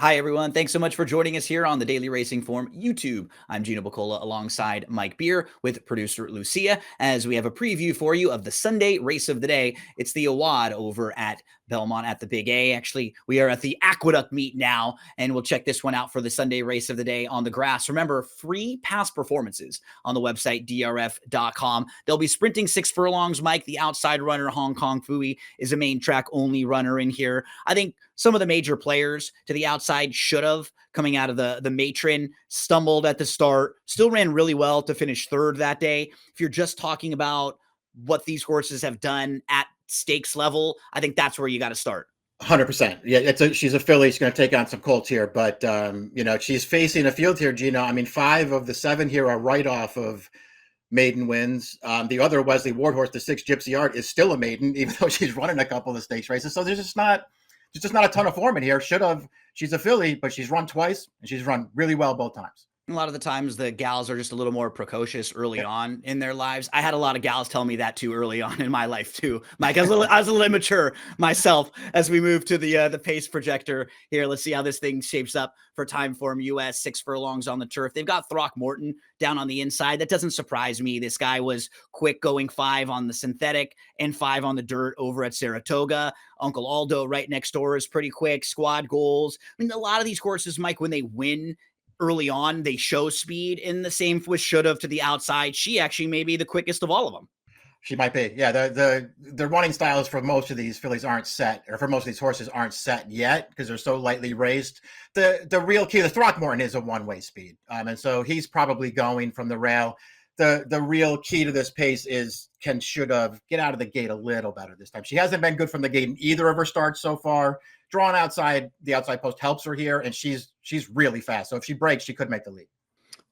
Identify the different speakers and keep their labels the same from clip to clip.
Speaker 1: Hi, everyone. Thanks so much for joining us here on the Daily Racing Form YouTube. I'm Gino Buccola alongside Mike Beer with producer Lucia as we have a preview for you of the Sunday race of the day. It's the Awad over at Belmont at the Big A. Actually, we are at the Aqueduct meet now, and we'll check this one out for the Sunday race of the day on the grass. Remember, free past performances on the website, DRF.com. They'll be sprinting 6 furlongs. Mike, the outside runner, Hong Kong Fooey, is a main track only runner in here. I think some of the major players to the outside should have, coming out of the matron, stumbled at the start, still ran really well to finish third that day. If you're just talking about what these horses have done at stakes level, I think that's where you got to start.
Speaker 2: 100%. Yeah, she's a filly. She's going to take on some colts here, but she's facing a field here, Gino. I mean, 5 of the 7 here are right off of maiden wins. The other Wesley Ward horse, the 6 Gypsy Art, is still a maiden, even though she's running a couple of stakes races. So there's just not a ton of form in here. She's a filly, but she's run twice and she's run really well both times.
Speaker 1: A lot of the times the gals are just a little more precocious early on in their lives. I had a lot of gals tell me that too early on in my life too, Mike. I was a little immature myself as we move to the pace projector here. Let's see how this thing shapes up for Timeform US. 6 furlongs on the turf. They've got Throckmorton down on the inside. That doesn't surprise me. This guy was quick, going 5 on the synthetic and 5 on the dirt over at Saratoga. Uncle Aldo right next door is pretty quick. Squad goals. I mean, a lot of these horses, Mike, when they win early on, they show speed, and the same with should have to the outside. She actually may be the quickest of all of them.
Speaker 2: She might be. Yeah, the running styles for most of these fillies aren't set, or for most of these horses aren't set yet because they're so lightly raced. The real key, the Throckmorton is a one-way speed, and so he's probably going from the rail. The real key to this pace is should have get out of the gate a little better this time. She hasn't been good from the gate in either of her starts so far. Drawn outside, the outside post helps her here, and she's really fast. So if she breaks, she could make the lead.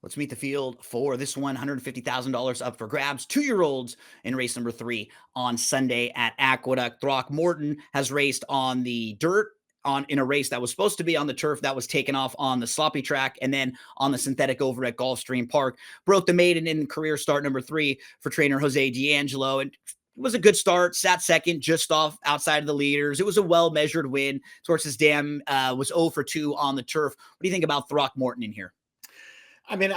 Speaker 1: Let's meet the field for this one. $150,000 up for grabs. 2-year-olds in race number 3 on Sunday at Aqueduct. Throckmorton has raced on the dirt in a race that was supposed to be on the turf that was taken off on the sloppy track and then on the synthetic over at Gulfstream Park. Broke the maiden in career start number 3 for trainer Jose D'Angelo, and it was a good start. Sat second, just off outside of the leaders. It was a well-measured win. Sources Dam was 0 for 2 on the turf. What do you think about Throckmorton in here?
Speaker 2: I mean,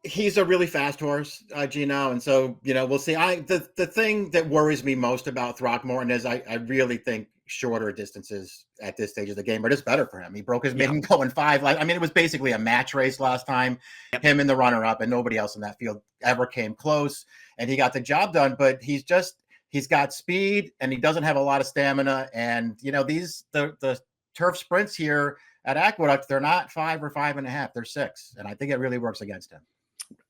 Speaker 2: he's a really fast horse, Gino, and so we'll see. The thing that worries me most about Throckmorton is I really think shorter distances at this stage of the game are just better for him. He broke his maiden going 5. I mean, it was basically a match race last time. Yep. Him and the runner-up, and nobody else in that field ever came close, and he got the job done. But he's got speed, and he doesn't have a lot of stamina. And the turf sprints here at Aqueduct, they're not 5 or 5.5, they're 6. And I think it really works against him.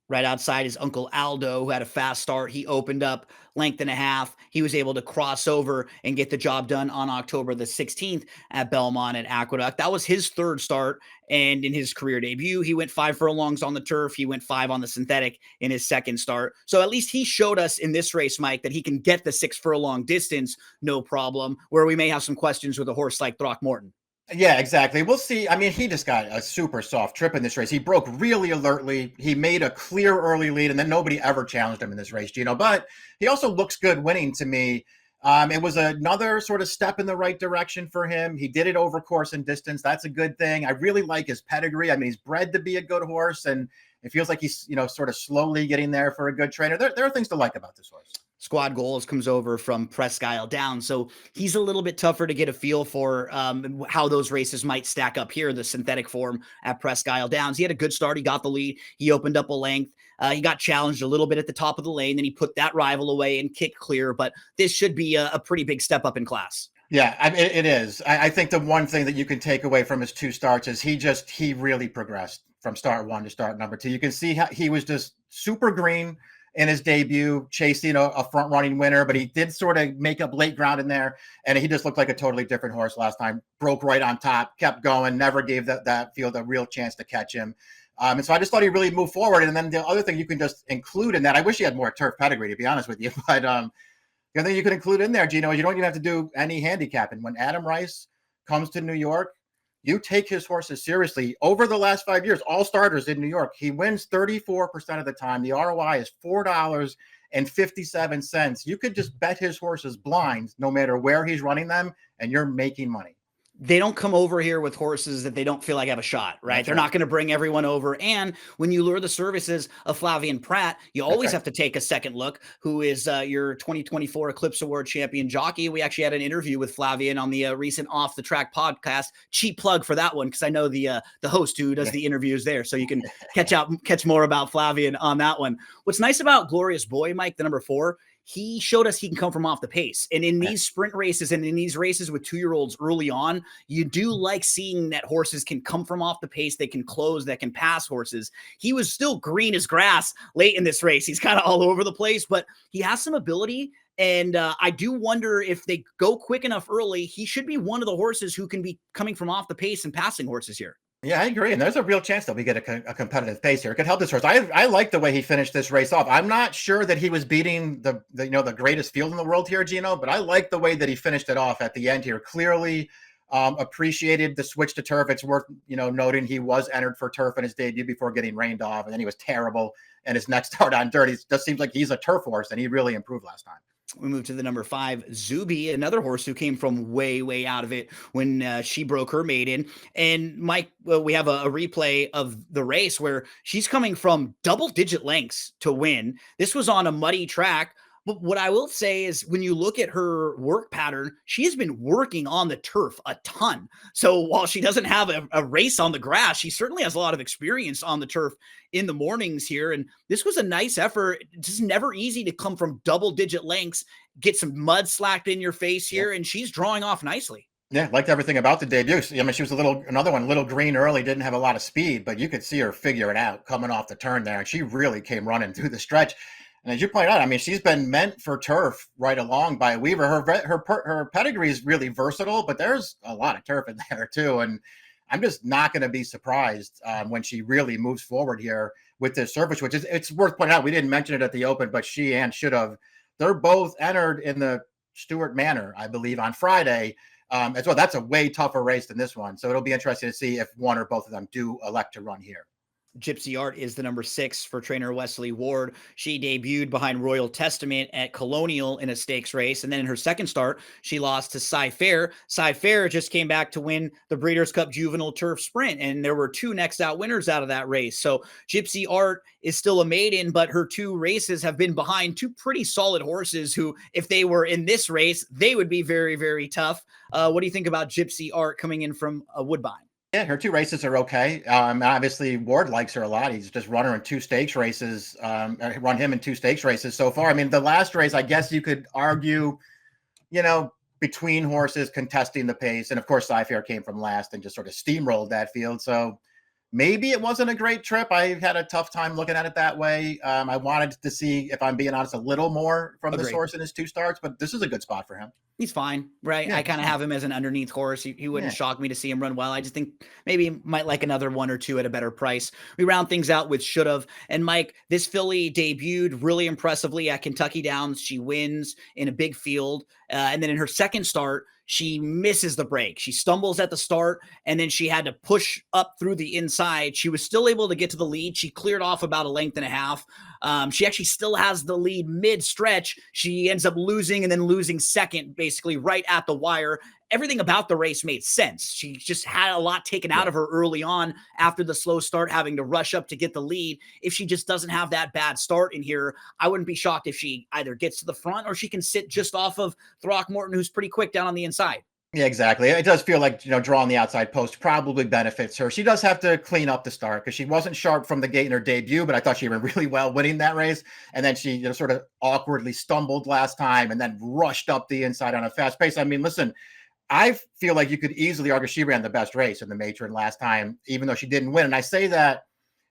Speaker 1: Right outside is Uncle Aldo, who had a fast start. He opened up length and a half. He was able to cross over and get the job done on October the 16th at Belmont at Aqueduct. That was his 3rd start. And in his career debut, he went 5 furlongs on the turf. He went 5 on the synthetic in his 2nd start. So at least he showed us in this race, Mike, that he can get the 6 furlong distance, no problem, where we may have some questions with a horse like Throckmorton.
Speaker 2: Yeah, exactly. We'll see. I mean, he just got a super soft trip in this race. He broke really alertly. He made a clear early lead, and then nobody ever challenged him in this race, Gino. But he also looks good winning to me. It was another sort of step in the right direction for him. He did it over course and distance. That's a good thing. I really like his pedigree. I mean, he's bred to be a good horse, and it feels like he's, sort of slowly getting there for a good trainer. There are things to like about this horse.
Speaker 1: Squad goals comes over from Presque Isle Downs. So he's a little bit tougher to get a feel for how those races might stack up here, the synthetic form at Presque Isle Downs. He had a good start. He got the lead. He opened up a length. He got challenged a little bit at the top of the lane. Then he put that rival away and kicked clear. But this should be a pretty big step up in class.
Speaker 2: Yeah, I mean, it is. I think the one thing that you can take away from his 2 starts is he really progressed from start 1 to start number 2. You can see how he was just super green in his debut, chasing a front-running winner, but he did sort of make up late ground in there, and he just looked like a totally different horse last time. Broke right on top, kept going, never gave that field a real chance to catch him. And so I just thought he really moved forward. And then the other thing you can just include in that, I wish he had more turf pedigree, to be honest with you, but the other thing you could include in there, Gino, is you don't even have to do any handicapping. When Adam Rice comes to New York, you take his horses seriously. Over the last 5 years, all starters in New York, he wins 34% of the time. The ROI is $4.57. You could just bet his horses blind no matter where he's running them, and you're making money.
Speaker 1: they don't come over here with horses that they don't feel like have a shot, right?
Speaker 2: That's
Speaker 1: They're
Speaker 2: right.
Speaker 1: not going to bring everyone over. And when you lure the services of Flavien Prat, you
Speaker 2: That's
Speaker 1: always
Speaker 2: right.
Speaker 1: have to take a second look, who is your 2024 Eclipse Award champion jockey. We actually had an interview with Flavien on the recent Off the Track podcast. Cheap plug for that one, because I know the host who does
Speaker 2: Yeah.
Speaker 1: the interviews there. So you can catch more about Flavien on that one. What's nice about Glorious Boy, Mike, the number 4, he showed us he can come from off the pace. And in these sprint races and in these races with 2-year-olds early on, you do like seeing that horses can come from off the pace. They can close, that can pass horses. He was still green as grass late in this race. He's kind of all over the place, but he has some ability. And I do wonder if they go quick enough early, he should be one of the horses who can be coming from off the pace and passing horses here.
Speaker 2: Yeah, I agree. And there's a real chance that we get a competitive pace here. It could help this horse. I like the way he finished this race off. I'm not sure that he was beating the greatest field in the world here, Gino, but I like the way that he finished it off at the end here. Clearly appreciated the switch to turf. It's worth, noting he was entered for turf in his debut before getting rained off, and then he was terrible. And his next start on dirt, it just seems like he's a turf horse, and he really improved last time.
Speaker 1: We move to the number 5, Zubie, another horse who came from way, way out of it when she broke her maiden. And Mike, we have a replay of the race where she's coming from double-digit lengths to win. This was on a muddy track. But what I will say is when you look at her work pattern, she has been working on the turf a ton. So while she doesn't have a race on the grass, she certainly has a lot of experience on the turf in the mornings here. And this was a nice effort. It's just never easy to come from double-digit lengths, get some mud slacked in your face here, and she's drawing off nicely.
Speaker 2: Yeah, liked everything about the debut. I mean, she was another one, little green early, didn't have a lot of speed, but you could see her figure it out coming off the turn there. And she really came running through the stretch. And as you pointed out, I mean, she's been meant for turf right along by Weaver. Her pedigree is really versatile, but there's a lot of turf in there too. And I'm just not going to be surprised when she really moves forward here with this surface, which is, it's worth pointing out. We didn't mention it at the Open, but she and should have. They're both entered in the Stewart Manor, I believe, on Friday as well. That's a way tougher race than this one. So it'll be interesting to see if one or both of them do elect to run here.
Speaker 1: Gypsy Art is the number 6 for trainer Wesley Ward. She debuted behind Royal Testament at Colonial in a stakes race. And then in her second start, she lost to Cy Fair. Cy Fair just came back to win the Breeders' Cup Juvenile Turf Sprint. And there were 2 next out winners out of that race. So Gypsy Art is still a maiden, but her 2 races have been behind 2 pretty solid horses who, if they were in this race, they would be very, very tough. What do you think about Gypsy Art coming in from Woodbine?
Speaker 2: Yeah, her 2 races are okay. Obviously, Ward likes her a lot. He's just run her in 2 stakes races, run him in 2 stakes races so far. I mean, the last race, I guess you could argue, between horses contesting the pace. And of course, Cy-Fair came from last and just sort of steamrolled that field. So maybe it wasn't a great trip. I had a tough time looking at it that way. I wanted to see, if I'm being honest, a little more from this horse in his 2 starts, but this is a good spot for him.
Speaker 1: He's fine, right?
Speaker 2: Yeah,
Speaker 1: I kind of have him as an underneath horse. He wouldn't shock me to see him run well. I just think maybe he might like another 1 or 2 at a better price. We round things out with Should've. And Mike, this filly debuted really impressively at Kentucky Downs. She wins in a big field. And then in her second start, she misses the break. She stumbles at the start, and then she had to push up through the inside. She was still able to get to the lead. She cleared off about a length and a half. She actually still has the lead mid-stretch. She ends up losing and then losing second, basically right at the wire. Everything about the race made sense. She just had a lot taken out of her early on after the slow start, having to rush up to get the lead. If she just doesn't have that bad start in here, I wouldn't be shocked if she either gets to the front or she can sit just off of Throckmorton, who's pretty quick down on the inside.
Speaker 2: Yeah, exactly. It does feel like, drawing the outside post probably benefits her. She does have to clean up the start because she wasn't sharp from the gate in her debut, but I thought she ran really well winning that race. And then she sort of awkwardly stumbled last time and then rushed up the inside on a fast pace. I mean, listen, I feel like you could easily argue she ran the best race in the matron last time, even though she didn't win. And I say that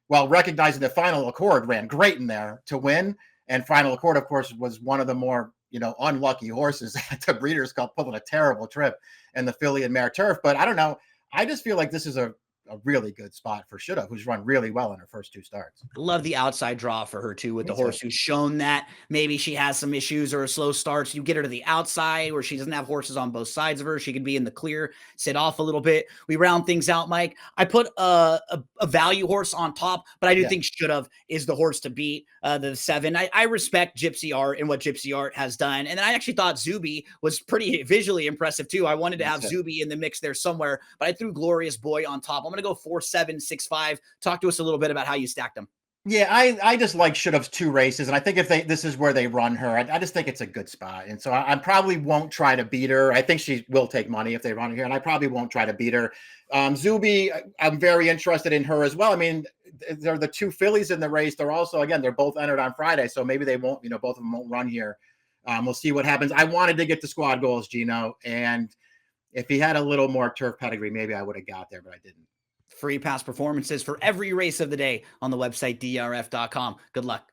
Speaker 2: while recognizing that Final Accord ran great in there to win. And Final Accord, of course, was one of the more unlucky horses at the Breeders' Cup, pulling a terrible trip in the filly and mare turf. But I don't know. I just feel like this is a a really good spot for Should Have, who's run really well in her first 2 starts.
Speaker 1: Love the outside draw for her too, with
Speaker 2: Me
Speaker 1: the horse
Speaker 2: too.
Speaker 1: who's shown that maybe she has some issues or a slow start. So you get her to the outside where she doesn't have horses on both sides of her. She could be in the clear, sit off a little bit. We round things out, Mike. I put a value horse on top, but I do think Should Have is the horse to beat, the 7. I respect Gypsy Art and what Gypsy Art has done. And then I actually thought Zubie was pretty visually impressive too. I wanted to have Zubie in the mix there somewhere, but I threw Glorious Boy on top. I'm going to go 4-7, 6-5. Talk to us a little bit about how you stacked them.
Speaker 2: Yeah, I just like Should Have's 2 races, and I think if this is where they run her, I just think it's a good spot, and so I probably won't try to beat her. I think she will take money if they run her here, and I probably won't try to beat her. Zubie, I'm very interested in her as well. I mean, they're the 2 fillies in the race. They're also, again, they're both entered on Friday, so maybe they won't, both of them won't run here. We'll see what happens. I wanted to get the squad goals, Gino, and if he had a little more turf pedigree, maybe I would have got there, but I didn't.
Speaker 1: Free pass performances for every race of the day on the website, DRF.com. Good luck.